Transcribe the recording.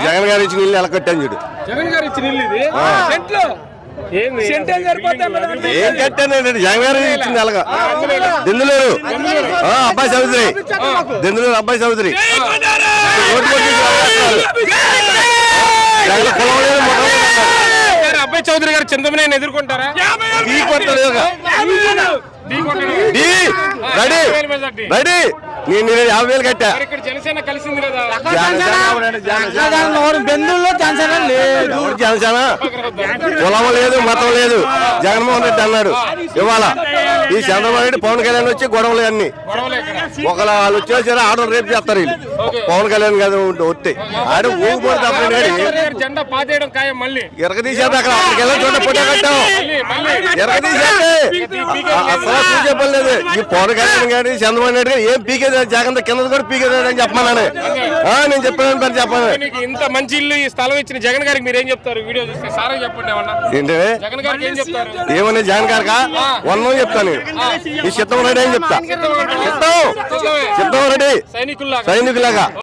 జగన్ గారు ఇచ్చిన ఇల్లు ఎలా కట్టాను చూడు. జగన్ గారు ఇచ్చిన ఇల్లు ఇది ఏం కట్టానండి జగన్ గారు ఇచ్చింది ఎలాగా. దెందులూరు అబ్బాయి చౌదరి, దెందులూరు అబ్బాయి చౌదరి జగన్ కులం లేదు మొత్తం. అబ్బాయి చౌదరి గారు చంద్రబాబు ఎదుర్కొంటారా? రెడీ నేను 50,000 కట్టా. జనసేన కలిసింది కదా, జనసేన కులం లేదు మతం లేదు. జగన్మోహన్ రెడ్డి అన్నాడు ఇవాళ ఈ చంద్రబాబు రెడ్డి పవన్ కళ్యాణ్ వచ్చి గొడవలు అన్ని ఒకళ్ళు వాళ్ళు వచ్చేసారు ఆర్డర్ రేపు చేస్తారు వీళ్ళు. పవన్ కళ్యాణ్ కదా వస్తే ఆడ ఊగిపోతే తప్ప జెండా పాతేయడం ఖాయం. మళ్ళీ ఎరగదీసేది అక్కడ అక్కడికి చోట పొట్ట కట్టాం ఎరగదీసేది అసలు చెప్పలేదు. ఈ పవన్ కళ్యాణ్ గారి చంద్రబాబు నాయుడు గారు ఏం పీకేది జగన్ కింద కూడా పీకేది అని చెప్పమన్నాను. నేను చెప్పాను పని చెప్పాను. ఇంత మంచి ఇల్లు ఈ స్థలం ఇచ్చిన జగన్ గారికి మీరు ఏం చెప్తారు? వీడియో చూస్తే సారా చెప్పండి ఏంటి జగన్ గారికి ఏం చెప్తారు? ఏమని జగన్ గారికా వన్నం చెప్తాను. ఈ చిత్తం రెడ్డి అని చెప్తా. చిత్తం రెడ్డి సైనికులాగా